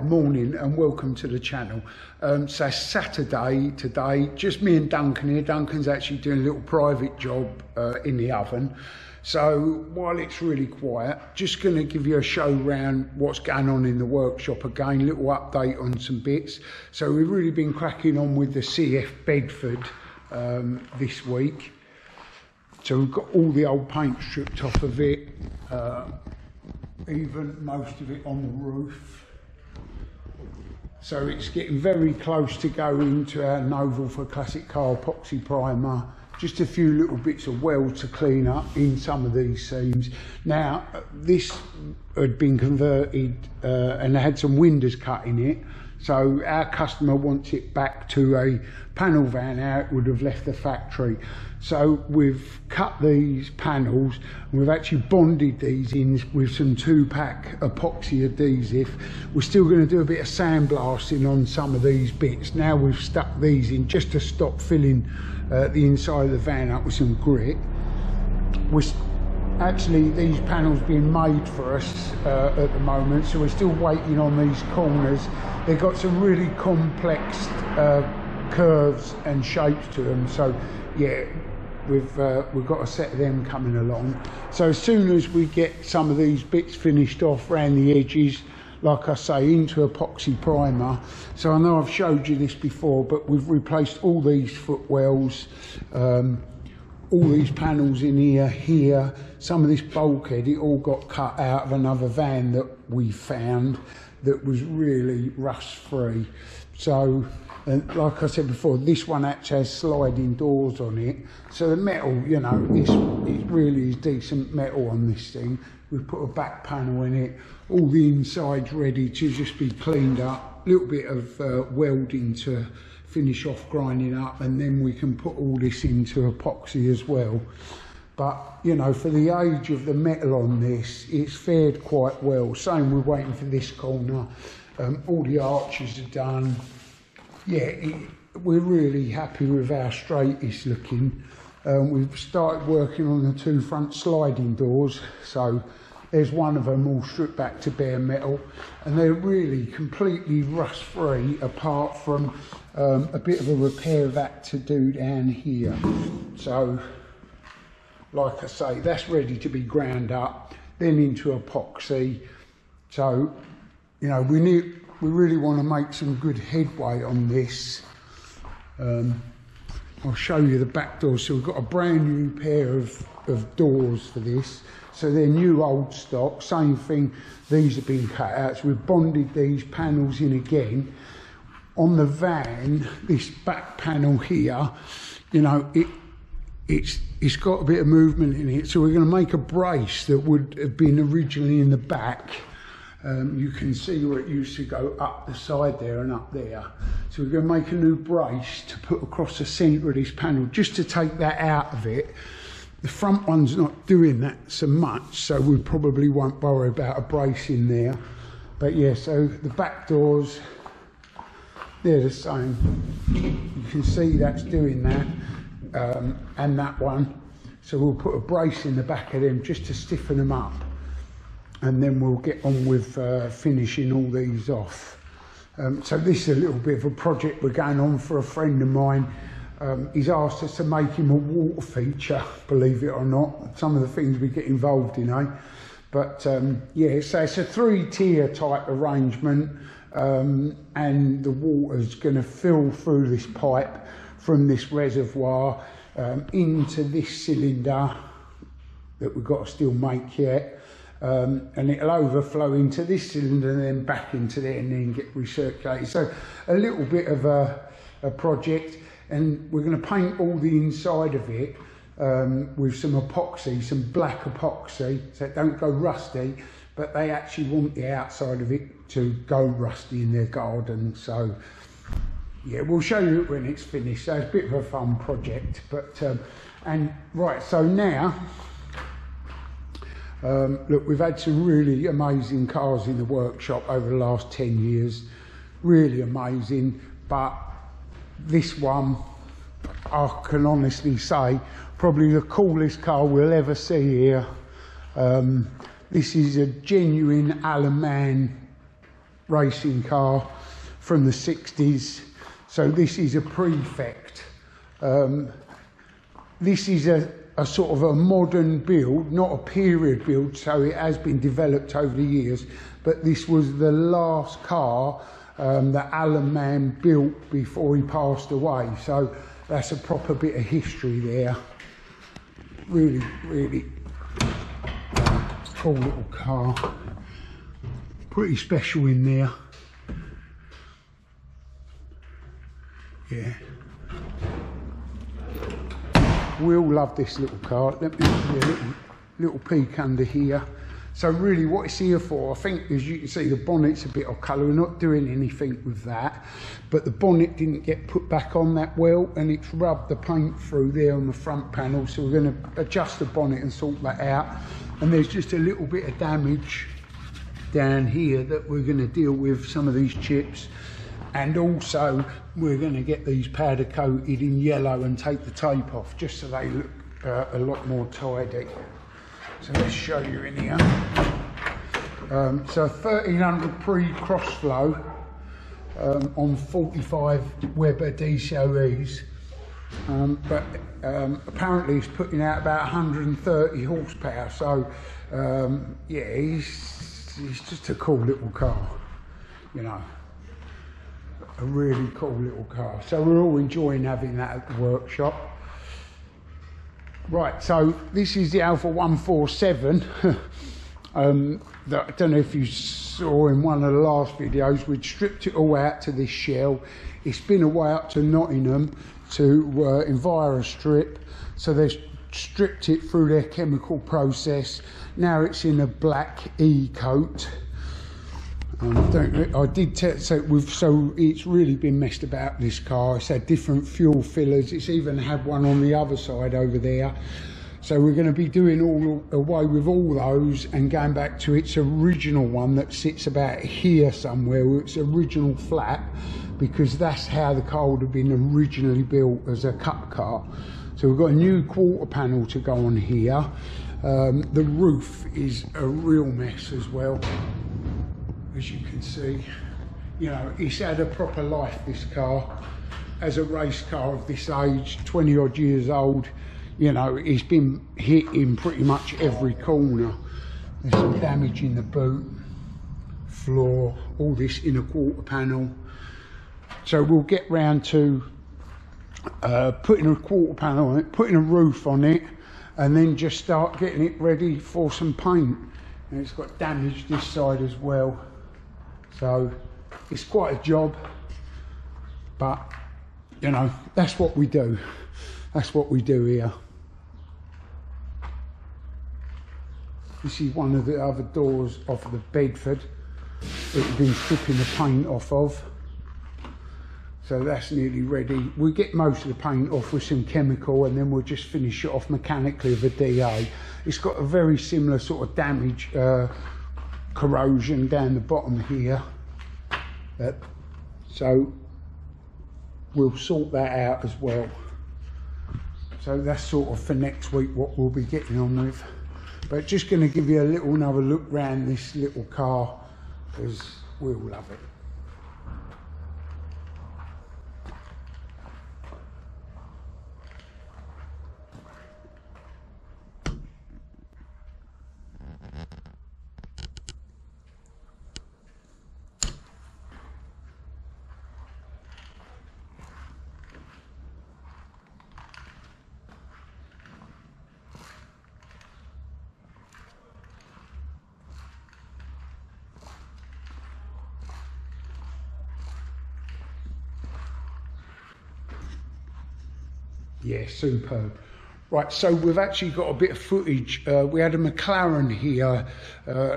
morning and welcome to the channel. So Saturday today, just me and Duncan here. Duncan's actually doing a little private job in the oven. So while it's really quiet, just going to give you a show round what's going on in the workshop again, little update on some bits. So we've really been cracking on with the CF Bedford this week. So we've got all the old paint stripped off of it, even most of it on the roof. So it's getting very close to going to our Novel for Classic Car epoxy primer. Just a few little bits of weld to clean up in some of these seams. Now, this had been converted and had some windows cut in it. So our customer wants it back to a panel van, how it would have left the factory. So we've cut these panels and we've actually bonded these in with some 2-pack epoxy adhesive. We're still going to do a bit of sandblasting on some of these bits. Now we've stuck these in just to stop filling the inside of the van up with some grit. Actually, these panels being made for us at the moment, so we're still waiting on these corners. They've got some really complex curves and shapes to them, so yeah, we've got a set of them coming along. So as soon as we get some of these bits finished off around the edges, like I say, into epoxy primer. So I know I've showed you this before, but we've replaced all these footwells, all these panels in here, some of this bulkhead, it all got cut out of another van that we found that was really rust free. So, and like I said before, this one actually has sliding doors on it. So the metal, you know, it really is decent metal on this thing. We've put a back panel in it, all the insides ready to just be cleaned up, a little bit of welding to finish off grinding up, and then we can put all this into epoxy as well. But you know, for the age of the metal on this, it's fared quite well. Same, we're waiting for this corner. All the arches are done. Yeah, we're really happy with how straight it's looking. We've started working on the 2 front sliding doors, so there's one of them all stripped back to bare metal, and they're really completely rust free apart from a bit of a repair that to do down here. So like I say, that's ready to be ground up, then into epoxy. So you know, we really want to make some good headway on this. I'll show you the back doors. So we've got a brand new pair of doors for this. So they're new old stock, same thing, these have been cut out. So we've bonded these panels in again. On the van, this back panel here, you know, it's got a bit of movement in it. So we're going to make a brace that would have been originally in the back. You can see where it used to go up the side there and up there. So we're going to make a new brace to put across the centre of this panel, just to take that out of it. The front one's not doing that so much, so we probably won't worry about a brace in there. But yeah, so the back doors, they're the same. You can see that's doing that, and that one. So we'll put a brace in the back of them just to stiffen them up. And then we'll get on with finishing all these off. So this is a little bit of a project we're going on for a friend of mine. He's asked us to make him a water feature, believe it or not. Some of the things we get involved in, eh? But yeah, so it's a 3-tier type arrangement, and the water's going to fill through this pipe from this reservoir into this cylinder that we've got to still make yet. And it'll overflow into this cylinder and then back into there and then get recirculated. So a little bit of a project, and we're going to paint all the inside of it with some epoxy, some black epoxy, so it don't go rusty, but they actually want the outside of it to go rusty in their garden. So yeah, we'll show you it when it's finished. So it's a bit of a fun project. But and right, so now look, we've had some really amazing cars in the workshop over the last 10 years, really amazing, but this one, I can honestly say, probably the coolest car we'll ever see here. This is a genuine mann racing car from the 60s. So this is a prefect. This is a sort of a modern build, not a period build, so it has been developed over the years, but this was the last car that Mann built before he passed away. So that's a proper bit of history there. Really, really cool little car. Pretty special in there. Yeah. We all love this little car. Let me give you a little peek under here. So really what it's here for, I think, as you can see, the bonnet's a bit of colour. We're not doing anything with that, but the bonnet didn't get put back on that well, and it's rubbed the paint through there on the front panel. So we're going to adjust the bonnet and sort that out. And there's just a little bit of damage down here that we're going to deal with, some of these chips. And also we're going to get these powder coated in yellow and take the tape off, just so they look a lot more tidy. So let's show you in here. So 1300 pre-cross flow on 45 Weber DCOEs, but apparently it's putting out about 130 horsepower. So yeah, he's just a cool little car, you know. A really cool little car. So we're all enjoying having that at the workshop. Right, so this is the Alpha 147. I don't know if you saw in one of the last videos, we'd stripped it all out to this shell. It's been away up to Nottingham to EnviroStrip. So they've stripped it through their chemical process. Now it's in a black E-coat. I did tell, so it's really been messed about, this car. It's had different fuel fillers. It's even had one on the other side over there. So we're going to be doing all away with all those and going back to its original one that sits about here somewhere, with its original flap, because that's how the car would have been originally built, as a cup car. So we've got a new quarter panel to go on here. The roof is a real mess as well, as you can see. You know, it's had a proper life, this car. As a race car of this age, 20 odd years old, you know, it's been hit in pretty much every corner. There's some damage in the boot, floor, all this inner quarter panel. So we'll get round to putting a quarter panel on it, putting a roof on it, and then just start getting it ready for some paint. And it's got damage this side as well. So it's quite a job, but you know, that's what we do. That's what we do here. This is one of the other doors off of the Bedford that we've been stripping the paint off of. So that's nearly ready. We get most of the paint off with some chemical, and then we'll just finish it off mechanically with a DA. It's got a very similar sort of damage, corrosion down the bottom here. So we'll sort that out as well. So that's sort of for next week what we'll be getting on with. But just going to give you a little another look round this little car, because we'll love it. Yeah, superb. Right, so we've actually got a bit of footage. We had a Mclaren here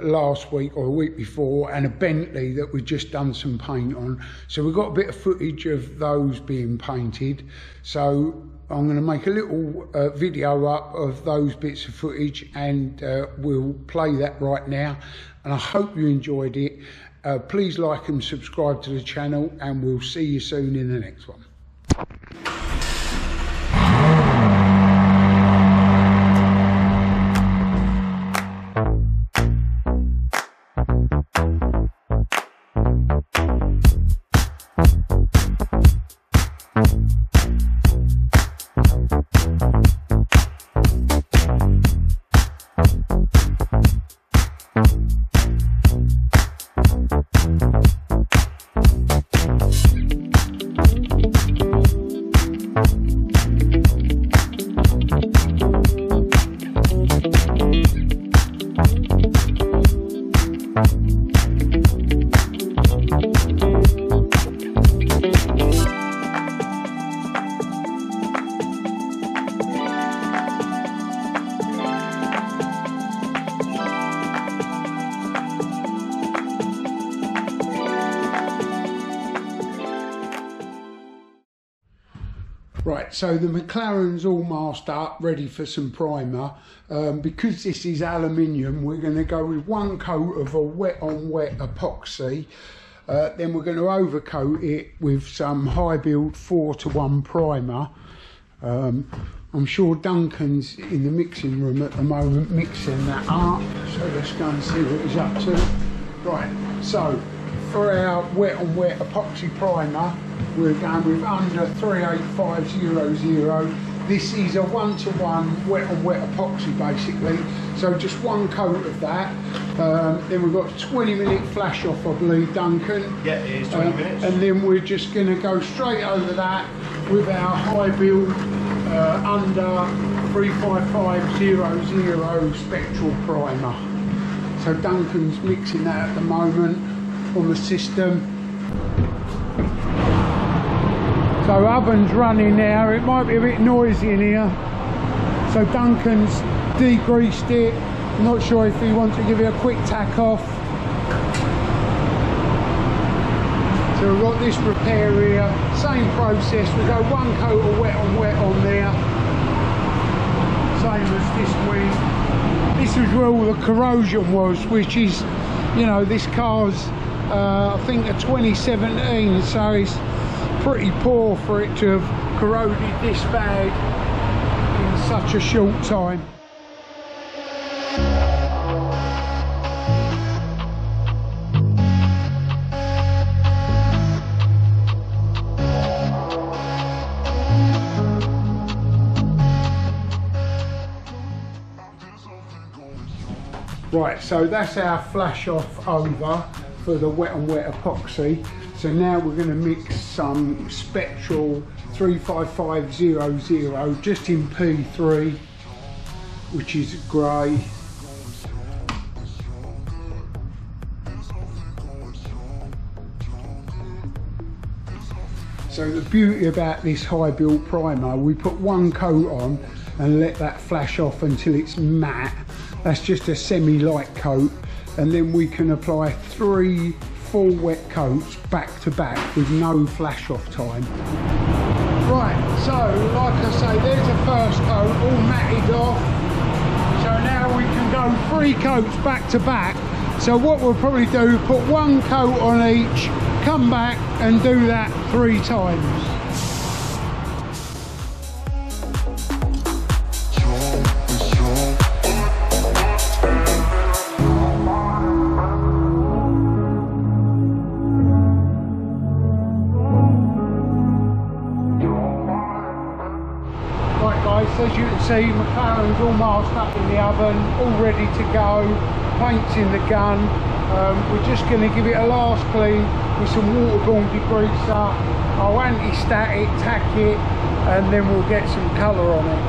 last week or a week before, and a Bentley that we've just done some paint on. So we've got a bit of footage of those being painted. So I'm going to make a little video up of those bits of footage, and we'll play that right now. And I hope you enjoyed it. Please like and subscribe to the channel, and we'll see you soon in the next one. Right, so the Mclaren's all masked up, ready for some primer. Because this is aluminium, we're going to go with 1 coat of a wet-on-wet epoxy. Then we're going to overcoat it with some high-build 4:1 primer. I'm sure Duncan's in the mixing room at the moment mixing that up, so let's go and see what he's up to. Right, so for our wet-on-wet epoxy primer, we're going with under 38500. This is a 1:1 wet-on-wet epoxy basically, so just 1 coat of that. Then we've got a 20-minute flash off, I believe, Duncan. Yeah, it is 20 minutes. And then we're just going to go straight over that with our high build under 35500 spectral primer. So Duncan's mixing that at the moment on the system. So oven's running now, it might be a bit noisy in here. So Duncan's degreased it. I'm not sure if he wants to give it a quick tack off. So we've got this repair here, same process, we go 1 coat of wet-on-wet on there. Same as this wing. This is where all the corrosion was, which is, you know, this car's I think a 2017, so it's pretty poor for it to have corroded this bad in such a short time. Right, so that's our flash off over for the wet-on-wet epoxy. So now we're going to mix some spectral 35500 just in P3, which is grey. So the beauty about this high build primer, we put 1 coat on and let that flash off until it's matte. That's just a semi-light coat, and then we can apply 3 full wet coats back to back with no flash off time. Right, so like I say, there's the first coat all matted off. So now we can go 3 coats back to back. So what we'll probably do, put 1 coat on each, come back and do that 3 times. As you can see, Mclaren's all masked up in the oven, all ready to go, paint's in the gun. We're just going to give it a last clean with some waterborne degreaser. I'll anti-static, tack it, and then we'll get some colour on it.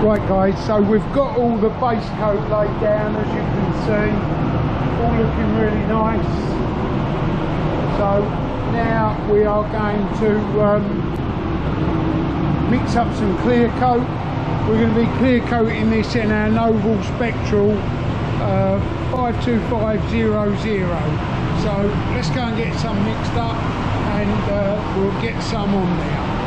Right guys, so we've got all the base coat laid down, as you can see, all looking really nice. So now we are going to mix up some clear coat. We're going to be clear coating this in our Noble Spectral 52500. So let's go and get some mixed up and we'll get some on there.